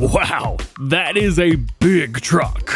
Wow, that is a big truck.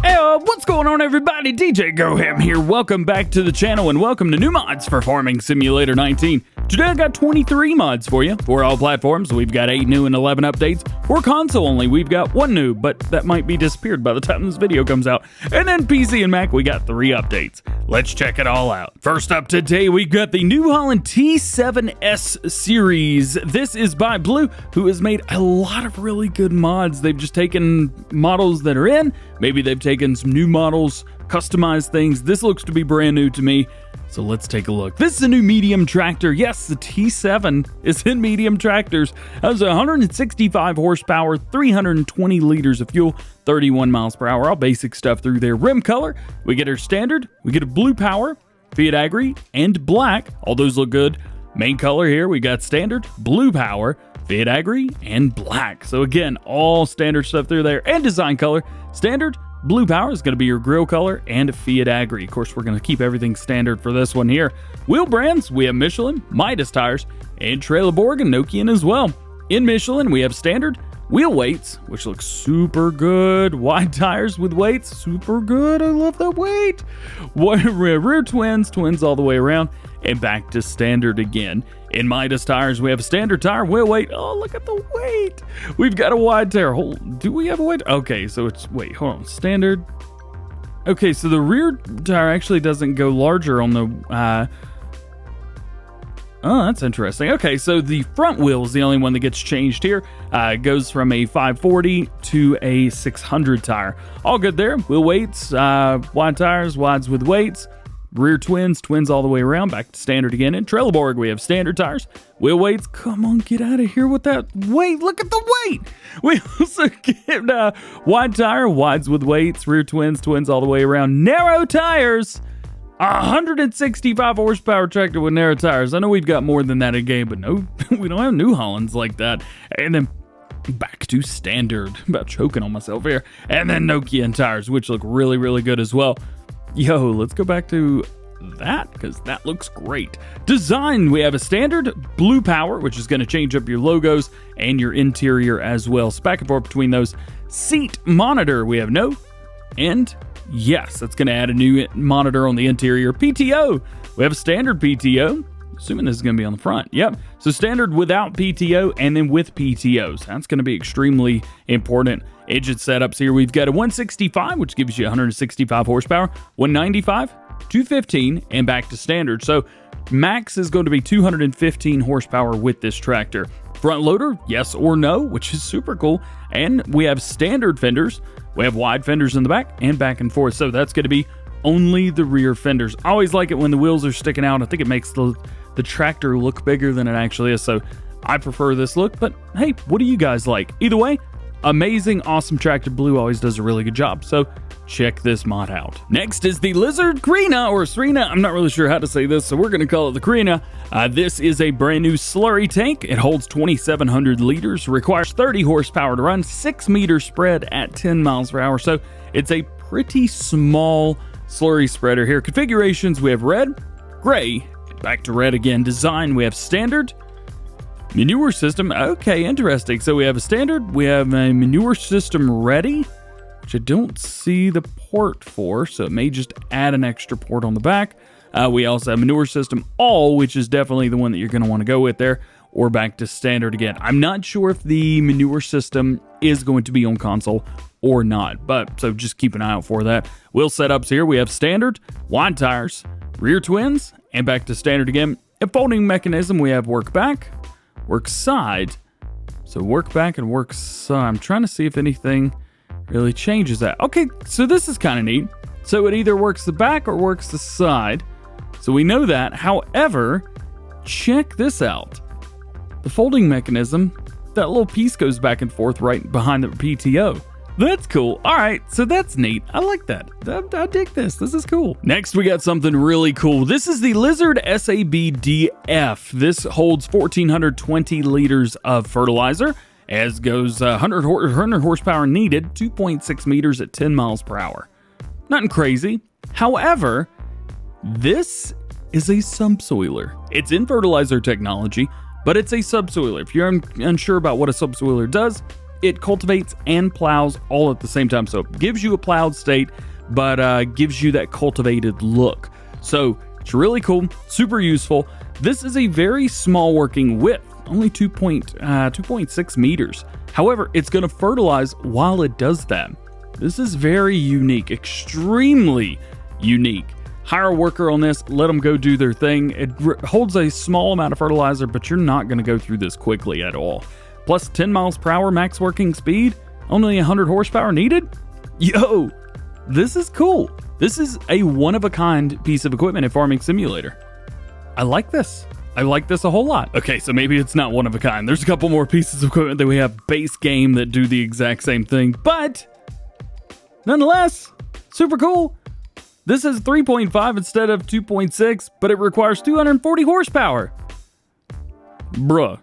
Hey, what's going on, everybody? DjGoHam here. Welcome back to the channel and welcome to new mods for Farming Simulator 19. Today I got 23 mods for you. For all platforms, we've got 8 new and 11 updates. For console only, we've got 1 new, but that might be disappeared by the time this video comes out. And then PC and Mac, we got 3 updates. Let's check it all out. First up today, we've got the new Holland T7S series. This is by Blue, who has made a lot of really good mods. They've just taken models that are in, maybe they've taken some new models, customized things. This looks to be brand new to me. So let's take a look. This is a new medium tractor. Yes, the T7 is in medium tractors. Has 165 horsepower, 320 liters of fuel, 31 miles per hour. All basic stuff through there. Rim color, we get our standard, we get a blue power, Fiat Agri, and black. All those look good. Main color here, we got standard, blue power, Fiat Agri, and black. So again, all standard stuff through there. And design color, standard, blue power is going to be your grill color, and Fiat Agri. Of course, we're going to keep everything standard for this one here. Wheel brands, we have Michelin, Midas tires, and Trelleborg and Nokian as well. In Michelin, we have standard. Wheel weights, which looks super good. Wide tires with weights, super good. I love that weight. Rear twins, twins all the way around, and back to standard again. In Midas tires, we have a standard tire, wheel weight. Oh, look at the weight. We've got a wide tire. Do we have a weight? Okay, so it's, wait, hold on, standard. Okay, so the rear tire actually doesn't go larger on the, oh, that's interesting. Okay, so the front wheel is the only one that gets changed here. It goes from a 540 to a 600 tire. All good there. Wheel weights, wide tires, wides with weights. Rear twins, twins all the way around, back to standard again. In Trelleborg, we have standard tires, wheel weights. Come on, get out of here with that weight. Look at the weight. We also get wide tire, wides with weights, rear twins, twins all the way around. Narrow tires, 165 horsepower tractor with narrow tires. I know we've got more than that in game, but no, we don't have New Hollands like that. And then back to standard. I'm about choking on myself here. And then Nokian tires, which look really, really good as well. Yo, let's go back to that because that looks great. Design, we have a standard blue power, which is going to change up your logos and your interior as well. So back and forth between those. Seat monitor, we have no. And yes, that's going to add a new monitor on the interior. PTO, we have a standard PTO. Assuming this is going to be on the front. Yep. So standard without PTO and then with PTOs. That's going to be extremely important. Engine setups here. We've got a 165, which gives you 165 horsepower, 195, 215, and back to standard. So max is going to be 215 horsepower with this tractor. Front loader, yes or no, which is super cool. And we have standard fenders. We have wide fenders in the back and back and forth. So that's going to be only the rear fenders. I always like it when the wheels are sticking out. I think it makes the tractor look bigger than it actually is. So I prefer this look, but hey, what do you guys like? Either way, amazing, awesome tractor. Blue always does a really good job. So check this mod out. Next is the Lizard Creina or Serena. I'm not really sure how to say this, so we're going to call it the Creina. This is a brand new slurry tank. It holds 2,700 liters, requires 30 horsepower to run, 6 meter spread at 10 miles per hour. So it's a pretty small slurry spreader here. Configurations, we have red, gray, back to red again. Design, we have standard. Manure system, okay, interesting. So we have a standard, we have a manure system ready, which I don't see the port for, so it may just add an extra port on the back. We also have manure system all, which is definitely the one that you're going to want to go with there, or back to standard again. I'm not sure if the manure system is going to be on console or not, but so just keep an eye out for that. Wheel setups here, we have standard, wide tires, rear twins, and back to standard again. A folding mechanism, we have work back, work side. So work back and work side. I'm trying to see if anything really changes that. Okay, so this is kind of neat. So it either works the back or works the side. So we know that. However, check this out. The folding mechanism, that little piece goes back and forth right behind the PTO. That's cool. All right, so that's neat. I like that. I dig this. This is cool. Next, we got something really cool. This is the Lizard SAB DF. This holds 1,420 liters of fertilizer, as goes 100 horsepower needed, 2.6 meters at 10 miles per hour. Nothing crazy. However, this is a subsoiler. It's in fertilizer technology, but it's a subsoiler. If you're unsure about what a subsoiler does, it cultivates and plows all at the same time. So it gives you a plowed state, but gives you that cultivated look. So it's really cool, super useful. This is a very small working width, only 2.6 meters. However, it's going to fertilize while it does that. This is very unique, extremely unique. Hire a worker on this, let them go do their thing. It holds a small amount of fertilizer, but you're not going to go through this quickly at all. Plus 10 miles per hour max working speed, only 100 horsepower needed. Yo, this is cool. This is a one-of-a-kind piece of equipment in Farming Simulator. I like this. I like this a whole lot. Okay, so maybe it's not one of a kind. There's a couple more pieces of equipment that we have base game that do the exact same thing, but nonetheless, super cool. This is 3.5 instead of 2.6, but it requires 240 horsepower. Bruh.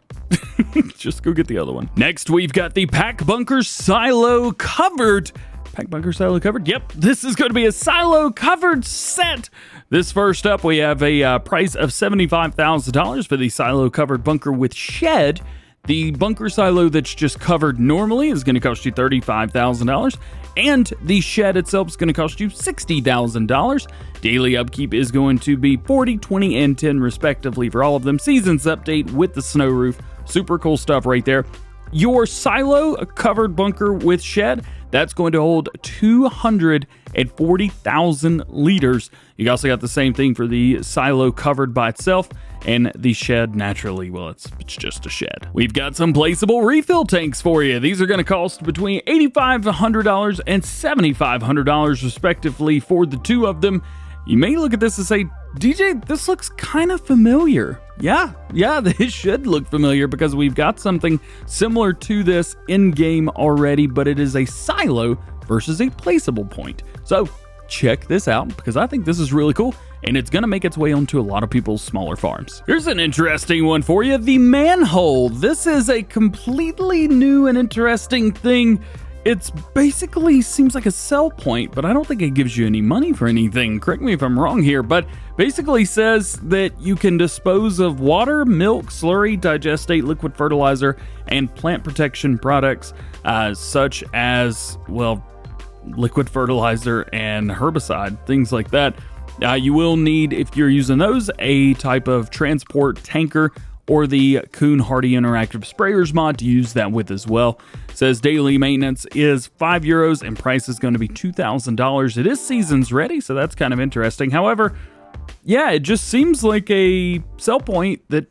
Just go get the other one. Next, we've got the Pack Bunker Silo Covered. Pack Bunker Silo Covered? Yep, this is going to be a silo covered set. This first up, we have a price of $75,000 for the silo covered bunker with shed. The bunker silo that's just covered normally is going to cost you $35,000, and the shed itself is going to cost you $60,000. Daily upkeep is going to be 40, 20, and 10 respectively for all of them. Seasons update with the snow roof. Super cool stuff right there. Your silo covered bunker with shed, that's going to hold 240,000 liters. You also got the same thing for the silo covered by itself, and the shed naturally, well, it's just a shed. We've got some placeable refill tanks for you. These are going to cost between $8,500 and $7,500 respectively for the two of them. You may look at this and say, DJ, this looks kind of familiar. Yeah, this should look familiar because we've got something similar to this in-game already, but it is a silo versus a placeable point. So check this out because I think this is really cool, and it's going to make its way onto a lot of people's smaller farms. Here's an interesting one for you, the Manhole. This is a completely new and interesting thing. It's basically seems like a sell point, but I don't think it gives you any money for anything. Correct me if I'm wrong here, but basically says that you can dispose of water, milk, slurry, digestate, liquid fertilizer, and plant protection products such as, well, liquid fertilizer and herbicide, things like that. You will need, if you're using those, a type of transport tanker or the Kuhn Hardy Interactive Sprayers mod to use that with as well. It says daily maintenance is €5 and price is going to be $2,000. It is seasons ready, so that's kind of interesting. However, yeah, it just seems like a sell point that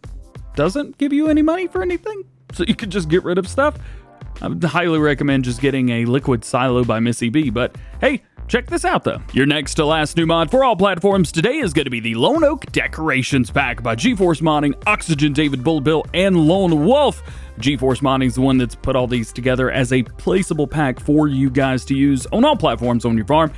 doesn't give you any money for anything, so you could just get rid of stuff. I would highly recommend just getting a liquid silo by Missy B, but hey, check this out though. Your next to last new mod for all platforms today is going to be the Lone Oak Decorations Pack by GeForce Modding, Oxygen, David Bullbill, and Lone Wolf. GeForce Modding is the one that's put all these together as a placeable pack for you guys to use on all platforms on your farm.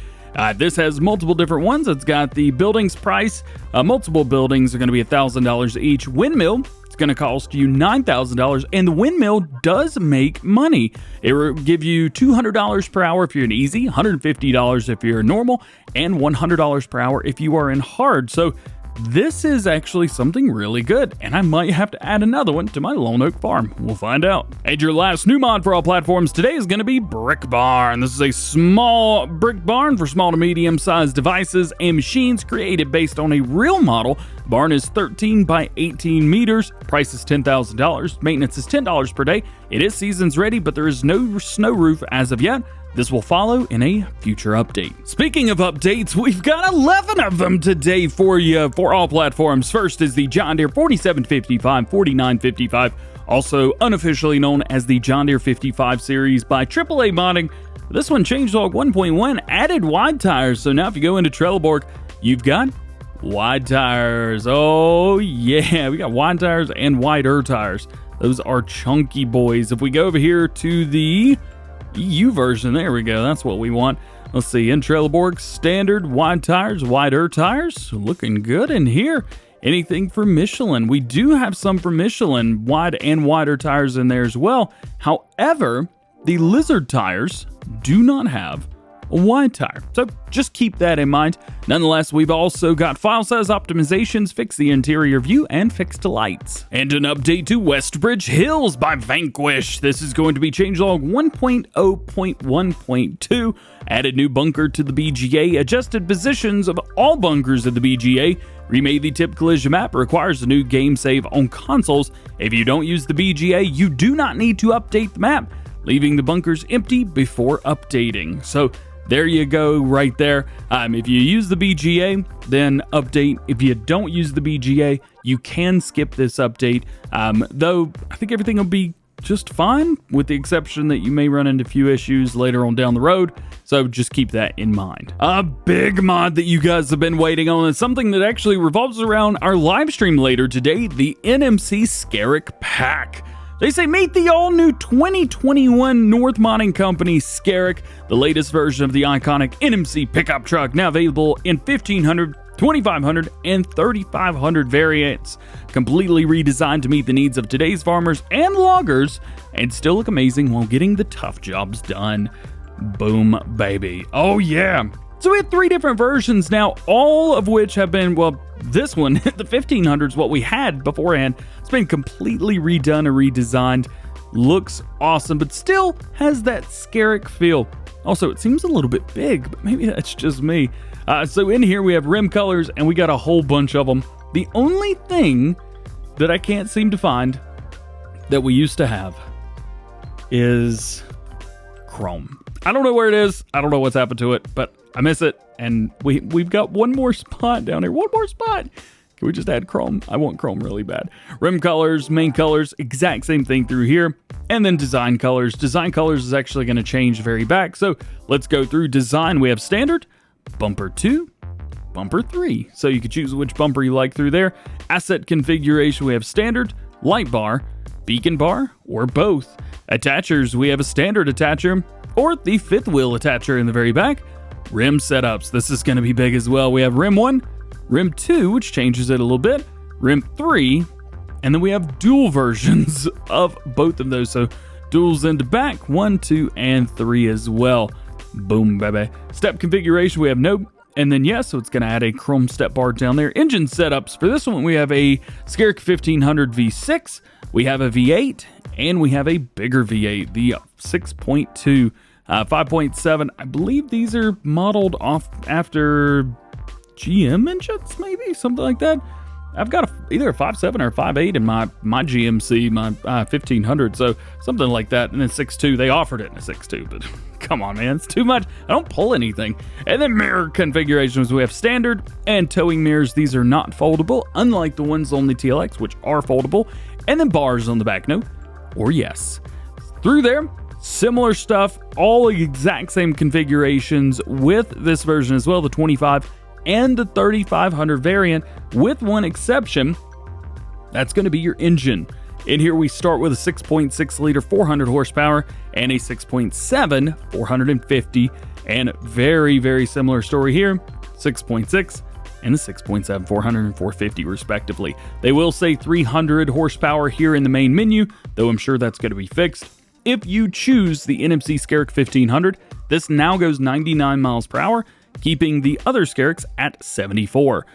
This has multiple different ones. It's got the buildings price. Multiple buildings are going to be $1,000 each. Windmill, it's going to cost you $9,000, and the windmill does make money. It will give you $200 per hour if you're in easy, $150 if you're normal, and $100 per hour if you are in hard. So this is actually something really good, and I might have to add another one to my Lone Oak farm. We'll find out. And your last new mod for all platforms today is going to be Brickbarn. This is a small brick barn for small to medium-sized devices and machines created based on a real model. The barn is 13 by 18 meters. Price is $10,000. Maintenance is $10 per day. It is seasons ready, but there is no snow roof as of yet. This will follow in a future update. Speaking of updates, we've got 11 of them today for you for all platforms. First is the John Deere 4755, 4955, also unofficially known as the John Deere 55 series by AAA Modding. This one, changelog 1.1, added wide tires. So now if you go into Trelleborg, you've got wide tires. Oh yeah, we got wide tires and wider tires. Those are chunky boys. If we go over here to the EU version, there we go, that's what we want. Let's see, in Trelleborg, standard wide tires, wider tires, looking good in here. Anything for Michelin? We do have some for Michelin, wide and wider tires in there as well. However, the Lizard tires do not have wide tire. So just keep that in mind. Nonetheless, we've also got file size optimizations, fix the interior view, and fixed lights. And an update to Westbridge Hills by Vanquish. This is going to be changelog 1.0.1.2. Added new bunker to the BGA, adjusted positions of all bunkers of the BGA, remade the tip collision map, requires a new game save on consoles. If you don't use the BGA, you do not need to update the map, leaving the bunkers empty before updating. So there you go right there. If you use the BGA, then update. If you don't use the BGA, you can skip this update. Though I think everything will be just fine, with the exception that you may run into a few issues later on down the road. So just keep that in mind. A big mod that you guys have been waiting on is something that actually revolves around our live stream later today, the NMC Scarok Pack. They say meet the all-new 2021 North Modding Company Scarok, the latest version of the iconic NMC pickup truck, now available in 1500, 2500, and 3500 variants. Completely redesigned to meet the needs of today's farmers and loggers, and still look amazing while getting the tough jobs done. Boom, baby. Oh yeah. So we have 3 different versions now, all of which have been, well, this one, the 1500 is what we had beforehand. It's been completely redone and redesigned. Looks awesome, but still has that Scarok feel. Also, it seems a little bit big, but maybe that's just me. So in here we have rim colors, and we got a whole bunch of them. The only thing that I can't seem to find that we used to have is chrome. I don't know where it is. I don't know what's happened to it, but I miss it. And we've got one more spot down here. One more spot. Can we just add chrome? I want chrome really bad. Rim colors, main colors, exact same thing through here. And then design colors. Design colors is actually going to change very back. So let's go through design. We have standard, bumper 2, bumper 3. So you can choose which bumper you like through there. Asset configuration, we have standard, light bar, beacon bar, or both. Attachers, we have a standard attacher or the 5th wheel attacher in the very back. Rim setups, this is going to be big as well. We have rim 1, rim 2, which changes it a little bit, rim 3, and then we have dual versions of both of those. So duals into back, 1, 2, and 3 as well. Boom, baby. Step configuration, we have no, and then yes, so it's going to add a chrome step bar down there. Engine setups, for this one we have a Scarok 1500 V6, we have a V8, and we have a bigger V8, the 6.2. 5.7, I believe these are modeled off after GM engines, maybe something like that. I've got either a 5.7 or a 5.8 in my GMC, my 1500, so something like that. And then 6.2, they offered it in a 6.2, but come on, man, it's too much. I don't pull anything. And then mirror configurations, we have standard and towing mirrors. These are not foldable, unlike the ones on the TLX, which are foldable. And then bars on the back, no or yes. Through there, similar stuff, all the exact same configurations with this version as well, the 25 and the 3500 variant, with one exception. That's going to be your engine. In here we start with a 6.6 liter 400 horsepower and a 6.7 450, and very, very similar story here, 6.6 and the 6.7 400 and 450 respectively. They will say 300 horsepower here in the main menu, though I'm sure that's going to be fixed. If you choose the NMC Scarok 1500, this now goes 99 miles per hour, keeping the other Scaroks at 74.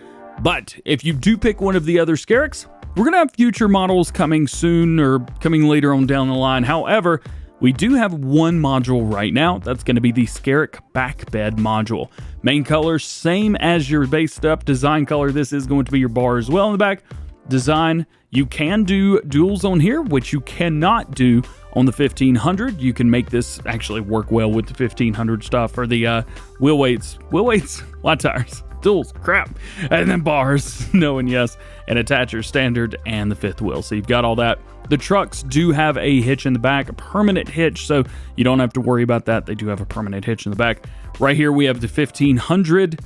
But if you do pick one of the other Scaroks, we're going to have future models coming soon or coming later on down the line. However, we do have one module right now. That's going to be the Scarok back bed module. Main color, same as your base up. Design color, this is going to be your bar as well in the back. Design, you can do duals on here, which you cannot do on the 1500. You can make this actually work well with the 1500 stuff, or the wheel weights, wide tires, duals, crap, and then bars, no and yes, and attacher standard and the 5th wheel. So you've got all that. The trucks do have a hitch in the back, a permanent hitch, so you don't have to worry about that. They do have a permanent hitch in the back. Right here we have the 1500.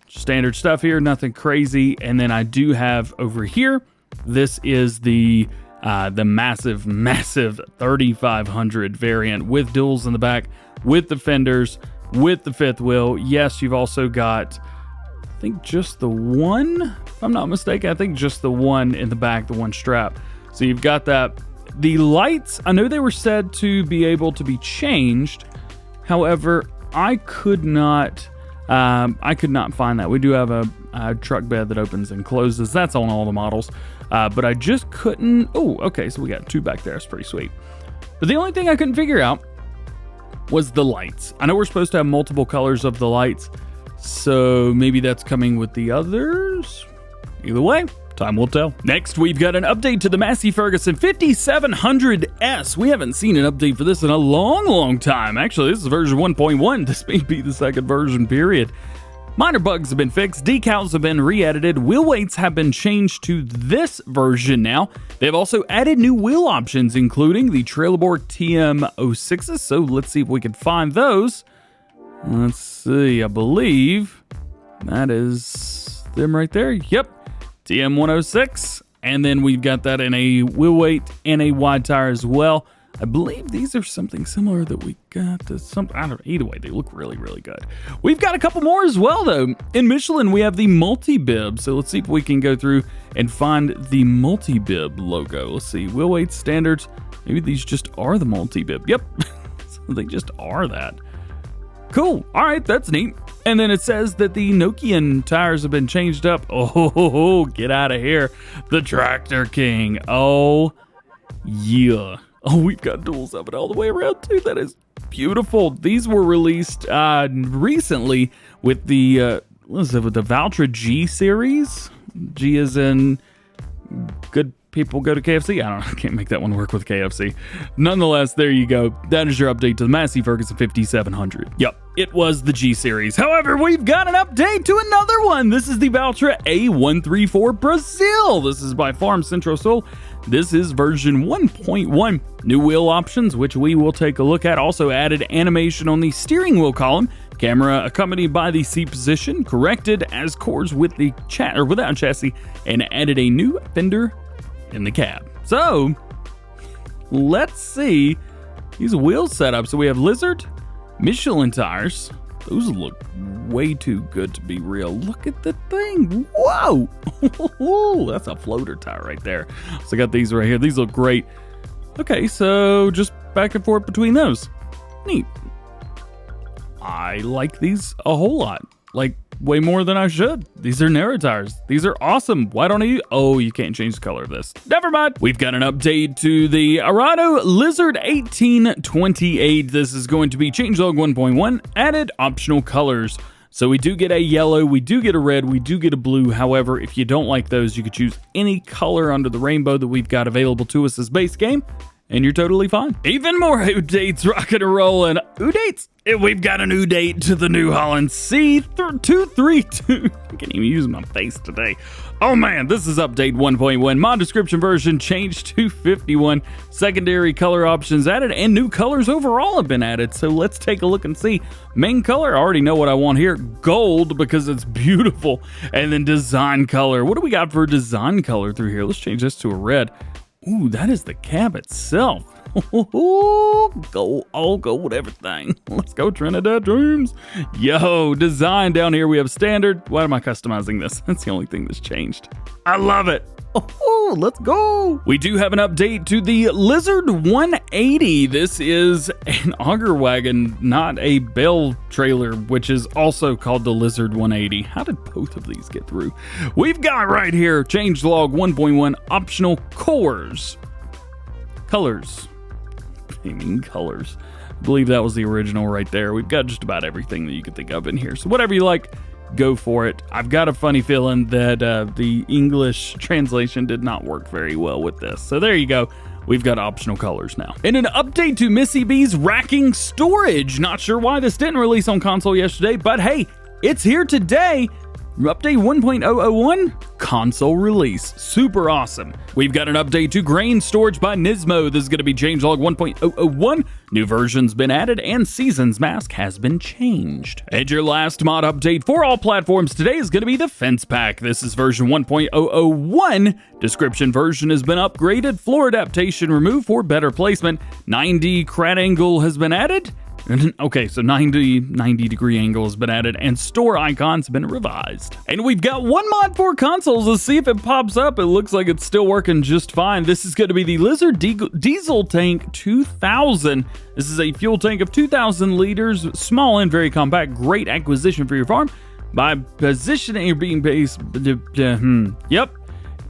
Standard stuff here, nothing crazy. And then I do have over here, this is the massive 3500 variant with duals in the back, with the fenders, with the 5th wheel. Yes, you've also got, I think just the one, if I'm not mistaken, I think just the one in the back, the one strap. So you've got that. The lights, I know they were said to be able to be changed. However, I could not find that. We do have a truck bed that opens and closes. That's on all the models. But I just couldn't. Oh, okay. So we got 2 back there. It's pretty sweet. But the only thing I couldn't figure out was the lights. I know we're supposed to have multiple colors of the lights, so maybe that's coming with the others. Either way, time will tell. Next, we've got an update to the Massey Ferguson 5700S. We haven't seen an update for this in a long time. Actually, this is version 1.1. This may be the second version, period. Minor bugs have been fixed, decals have been re-edited, wheel weights have been changed to this version now. They've also added new wheel options, including the Trailbore TM06s, so let's see if we can find those. Let's see, I believe that is them right there. Yep, TM106, and then we've got that in a wheel weight and a wide tire as well. I believe these are something similar that we got to something. I don't know. Either way, they look really good. We've got a couple more as well, though. In Michelin, we have the multi-bib. So let's see if we can go through and find the multi-bib logo. Let's see. Wheel weight standards. Maybe these just are the multi-bib. Yep. So they just are that. Cool. All right. That's neat. And then it says that the Nokian tires have been changed up. Oh, get out of here. The Tractor King. Oh, yeah. Oh, we've got duals of it all the way around too. That is beautiful. These were released recently with the with the Valtra G series. G is in good people go to KFC. I don't know. I can't make that one work with KFC. Nonetheless, there you go. That is your update to the Massey Ferguson 5700. Yep, it was the G series. However, we've got an update to another one. This is the Valtra A134 Brazil. This is by Farm Centro Sul. This is version 1.1. New wheel options, which we will take a look at. Also added animation on the steering wheel column. Camera accompanied by the seat position. Corrected as cores with the without chassis. And added a new fender in the cab. So, let's see these wheel setups. So we have Lizard, Michelin tires. Those look way too good to be real. Look at the thing. Whoa. That's a floater tire right there. So I got these right here. These look great. Okay, so just back and forth between those. Neat. I like these a whole lot. Like, way more than I should. These are narrow tires. These are awesome. Why don't I? Oh, you can't change the color of this. Never mind. We've got an update to the Arado Lizard 1828. This is going to be changelog 1.1, added optional colors. So we do get a yellow, we do get a red, we do get a blue. However, if you don't like those, you could choose any color under the rainbow that we've got available to us as base game, and you're totally fine. Even more updates, rocking and rolling. Updates. We've got a new date to the new Holland C232. I can't even use my face today. Oh man, this is update 1.1. Mod description version changed to 51. Secondary color options added, and new colors overall have been added. So let's take a look and see. Main color, I already know what I want here. Gold, because it's beautiful. And then design color. What do we got for design color through here? Let's change this to a red. Ooh, that is the cab itself. Go with everything. Let's go, Trinidad Dreams. Yo, design down here. We have standard. Why am I customizing this? That's the only thing that's changed. I love it. Oh, let's go. We do have an update to the Lizard 180. This is an auger wagon, not a bale trailer, which is also called the Lizard 180. How did both of these get through? We've got right here, changelog 1.1, optional cores. Colors. Colors. I believe that was the original right there. We've got just about everything that you could think of in here. So whatever you like, go for it. I've got a funny feeling that the English translation did not work very well with this. So there you go. We've got optional colors now. And an update to Missy B's racking storage. Not sure why this didn't release on console yesterday, but hey, it's here today. Update 1.001, console release. Super awesome. We've got an update to grain storage by Nismo. This is going to be changelog 1.001. New version's been added and Seasons mask has been changed. And your last mod update for all platforms today is going to be the fence pack. This is version 1.001. Description version has been upgraded. Floor adaptation removed for better placement. 90 crat angle has been added. Okay, so 90 degree angle has been added, and store icons have been revised. And we've got one mod for consoles. Let's see if it pops up. It looks like it's still working just fine. This is going to be the Lizard Diesel Tank 2000. This is a fuel tank of 2,000 liters, small and very compact, great acquisition for your farm. By positioning or being based, yep.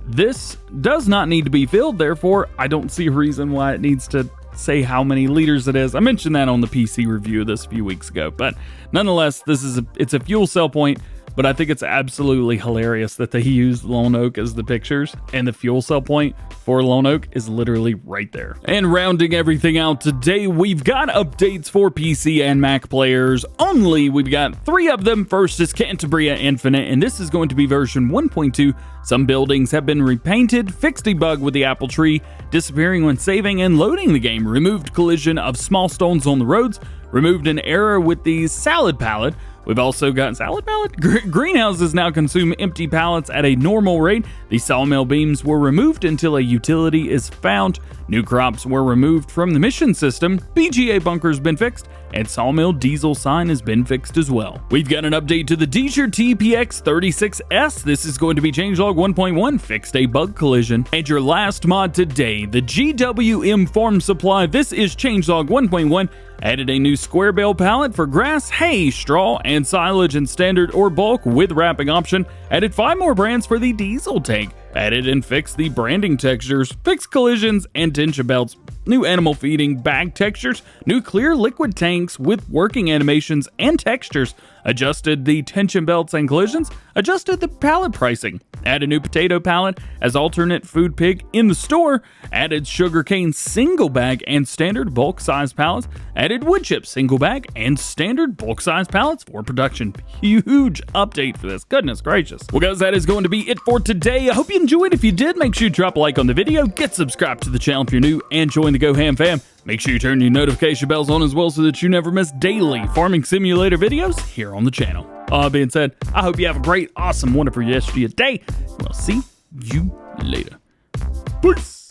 This does not need to be filled, therefore I don't see a reason why it needs to say how many liters it is. I mentioned that on the PC review of this a few weeks ago, but nonetheless, it's a fuel cell point. But I think it's absolutely hilarious that they used Lone Oak as the pictures, and the fuel cell point for Lone Oak is literally right there. And rounding everything out today, we've got updates for PC and Mac players only. We've got 3 of them. First is Cantabria Infinite, and this is going to be version 1.2. Some buildings have been repainted, fixed a bug with the apple tree disappearing when saving and loading the game, removed collision of small stones on the roads, removed an error with the salad pallet. We've also got salad pallet. Greenhouses now consume empty pallets at a normal rate. The sawmill beams were removed until a utility is found. New crops were removed from the mission system. BGA bunker's been fixed, and sawmill diesel sign has been fixed as well. We've got an update to the Dezeure TPX 36S. This is going to be changelog 1.1, fixed a bug collision. And your last mod today, the GWN Farm Supply. This is changelog 1.1. Added a new square bale pallet for grass, hay, straw, and silage in standard or bulk with wrapping option. Added 5 more brands for the diesel tank. Added and fixed the branding textures, fixed collisions and tension belts, new animal feeding bag textures, new clear liquid tanks with working animations and textures, adjusted the tension belts and collisions, adjusted the pallet pricing, added a new potato pallet as alternate food pig in the store, added sugarcane single bag and standard bulk size pallets, added wood chip single bag and standard bulk size pallets for production. Huge update for this, goodness gracious. Well guys, that is going to be it for today. I hope you enjoyed. If you did, make sure you drop a like on the video, get subscribed to the channel if you're new, and join the GoHam fam. Make sure you turn your notification bells on as well so that you never miss daily farming simulator videos here on the channel. All that being said, I hope you have a great, awesome, wonderful rest of your day. We'll see you later. Peace.